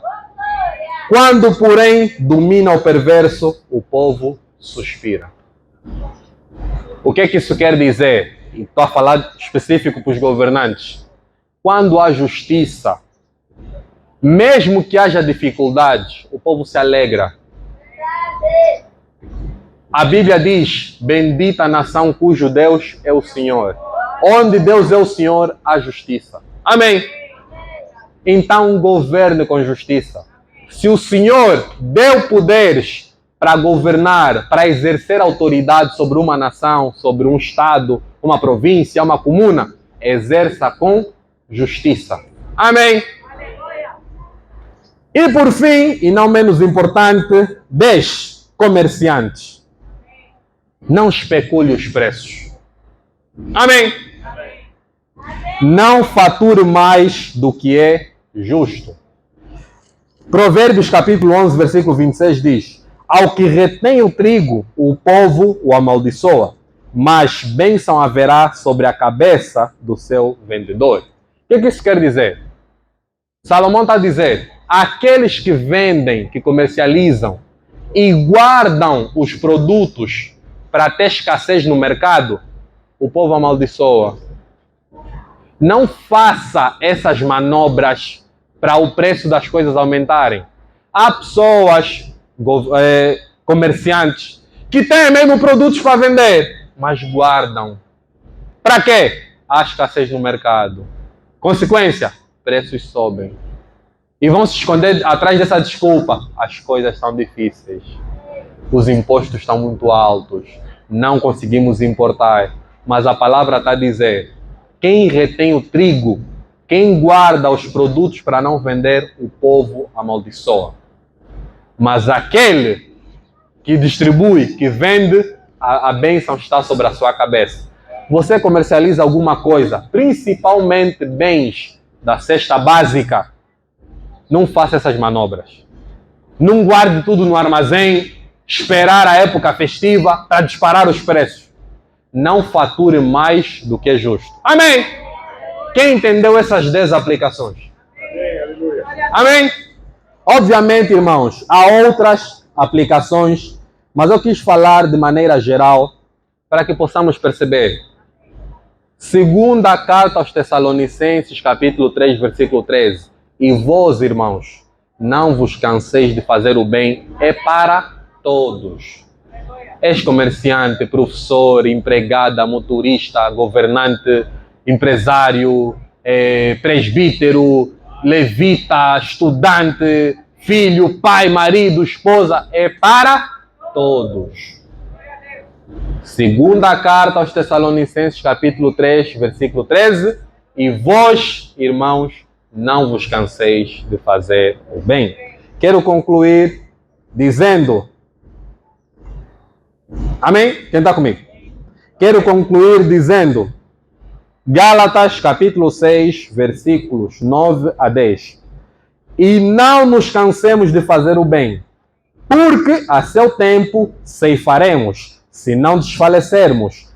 Quando, porém, domina o perverso, o povo suspira. O que é que isso quer dizer? Estou a falar específico para os governantes. Quando há justiça, mesmo que haja dificuldades, o povo se alegra. A Bíblia diz, bendita a nação cujo Deus é o Senhor. Onde Deus é o Senhor, há justiça. Amém? Então governe com justiça. Se o Senhor deu poderes para governar, para exercer autoridade sobre uma nação, sobre um estado, uma província, uma comuna, exerça com justiça. Amém? E por fim, e não menos importante, 10 comerciantes. Não especule os preços. Amém? Não fature mais do que é justo. Provérbios capítulo 11, versículo 26 diz: ao que retém o trigo, o povo o amaldiçoa, mas bênção haverá sobre a cabeça do seu vendedor. O que isso quer dizer? Salomão está a dizer, aqueles que vendem, que comercializam e guardam os produtos para ter escassez no mercado, o povo amaldiçoa. Não faça essas manobras para o preço das coisas aumentarem. Há pessoas, comerciantes, que têm mesmo produtos para vender, mas guardam. Para quê? Há escassez no mercado. Consequência, preços sobem. E vão se esconder atrás dessa desculpa. As coisas são difíceis. Os impostos estão muito altos. Não conseguimos importar. Mas a palavra está a dizer, quem retém o trigo, quem guarda os produtos para não vender, o povo amaldiçoa. Mas aquele que distribui, que vende, a bênção está sobre a sua cabeça. Você comercializa alguma coisa, principalmente bens da cesta básica, não faça essas manobras. Não guarde tudo no armazém, esperar a época festiva para disparar os preços. Não fature mais do que é justo. Amém? Quem entendeu essas 10 aplicações? Amém? Obviamente, irmãos, há outras aplicações, mas eu quis falar de maneira geral para que possamos perceber. Segunda carta aos Tessalonicenses, capítulo 3, versículo 13. E vós, irmãos, não vos canseis de fazer o bem, é para todos. És comerciante, professor, empregada, motorista, governante, empresário, presbítero, levita, estudante, filho, pai, marido, esposa, é para todos. Segunda carta aos Tessalonicenses, capítulo 3, versículo 13. E vós, irmãos, não vos canseis de fazer o bem. Quero concluir dizendo... Amém? Quem está comigo? Quero concluir dizendo... Gálatas, capítulo 6, versículos 9 a 10. E não nos cansemos de fazer o bem, porque a seu tempo ceifaremos, se não desfalecermos.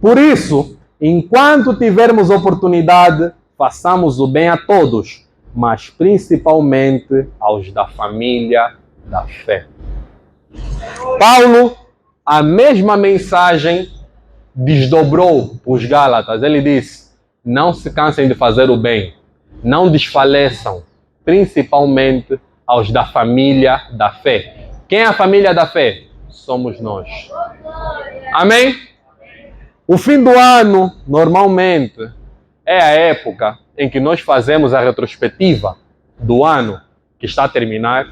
Por isso, enquanto tivermos oportunidade, façamos o bem a todos, mas principalmente aos da família da fé. Paulo, a mesma mensagem, desdobrou os Gálatas. Ele disse, não se cansem de fazer o bem, não desfaleçam, principalmente aos da família da fé. Quem é a família da fé? Somos nós. Amém? O fim do ano, normalmente, é a época em que nós fazemos a retrospectiva do ano que está a terminar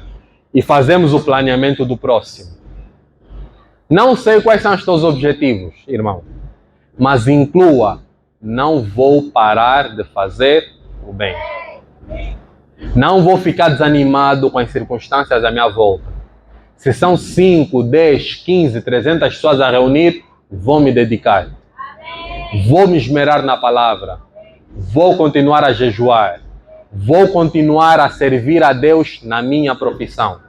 e fazemos o planeamento do próximo. Não sei quais são os teus objetivos, irmão, mas inclua, não vou parar de fazer o bem. Não vou ficar desanimado com as circunstâncias à minha volta. Se são 5, 10, 15, 300 pessoas a reunir, vou me dedicar. Vou me esmerar na palavra. Vou continuar a jejuar. Vou continuar a servir a Deus na minha profissão.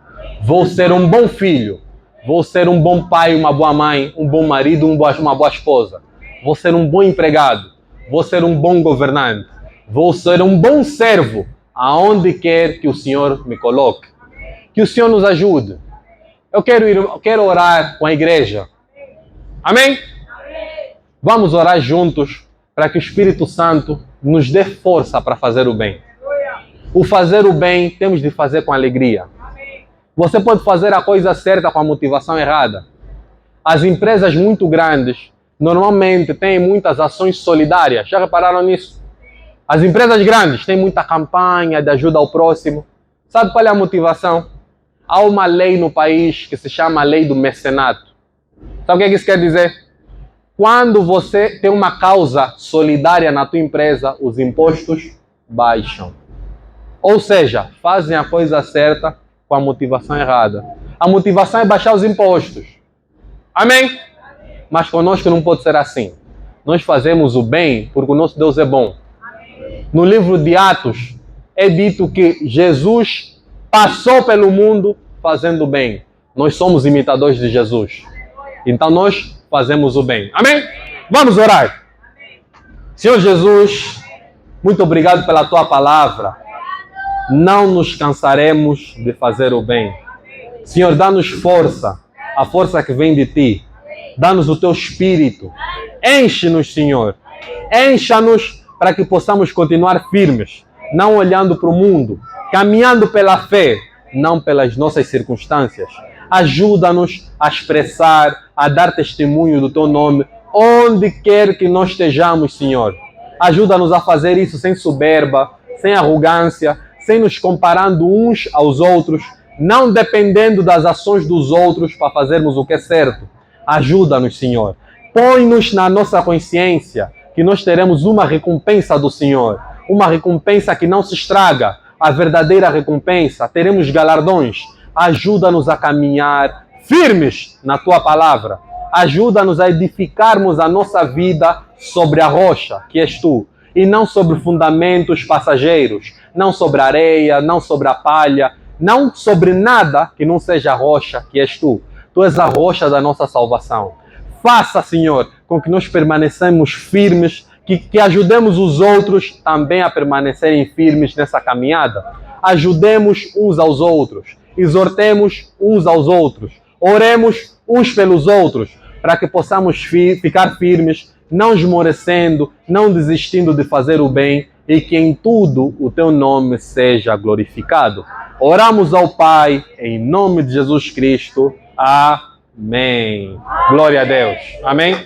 Vou ser um bom filho. Vou ser um bom pai, uma boa mãe, um bom marido, uma boa esposa. Vou ser um bom empregado. Vou ser um bom governante. Vou ser um bom servo aonde quer que o Senhor me coloque. Que o Senhor nos ajude. Eu quero orar com a igreja. Amém? Vamos orar juntos para que o Espírito Santo nos dê força para fazer o bem. O fazer o bem temos de fazer com alegria. Você pode fazer a coisa certa com a motivação errada. As empresas muito grandes normalmente têm muitas ações solidárias. Já repararam nisso? As empresas grandes têm muita campanha de ajuda ao próximo. Sabe qual é a motivação? Há uma lei no país que se chama a lei do mecenato. Sabe o que isso quer dizer? Quando você tem uma causa solidária na tua empresa, os impostos baixam. Ou seja, fazem a coisa certa com a motivação errada. A motivação é baixar os impostos. Amém? Mas conosco não pode ser assim. Nós fazemos o bem porque o nosso Deus é bom. No livro de Atos é dito que Jesus passou pelo mundo fazendo o bem. Nós somos imitadores de Jesus. Então nós fazemos o bem. Amém? Vamos orar. Senhor Jesus, muito obrigado pela tua palavra. Não nos cansaremos de fazer o bem. Senhor, dá-nos força, a força que vem de ti. Dá-nos o teu espírito. Enche-nos, Senhor. Encha-nos para que possamos continuar firmes, não olhando para o mundo, caminhando pela fé, não pelas nossas circunstâncias. Ajuda-nos a expressar, a dar testemunho do teu nome, onde quer que nós estejamos, Senhor. Ajuda-nos a fazer isso sem soberba, sem arrogância, sem nos comparando uns aos outros, não dependendo das ações dos outros para fazermos o que é certo. Ajuda-nos, Senhor. Põe-nos na nossa consciência que nós teremos uma recompensa do Senhor, uma recompensa que não se estraga, a verdadeira recompensa, teremos galardões. Ajuda-nos a caminhar firmes na tua palavra. Ajuda-nos a edificarmos a nossa vida sobre a rocha, que és tu, e não sobre fundamentos passageiros, não sobre a areia, não sobre a palha, não sobre nada que não seja a rocha, que és tu. Tu és a rocha da nossa salvação. Faça, Senhor, com que nós permaneçamos firmes, que ajudemos os outros também a permanecerem firmes nessa caminhada. Ajudemos uns aos outros, exortemos uns aos outros, oremos uns pelos outros, para que possamos ficar firmes, não esmorecendo, não desistindo de fazer o bem e que em tudo o teu nome seja glorificado. Oramos ao Pai, em nome de Jesus Cristo. Amém. Glória a Deus. Amém.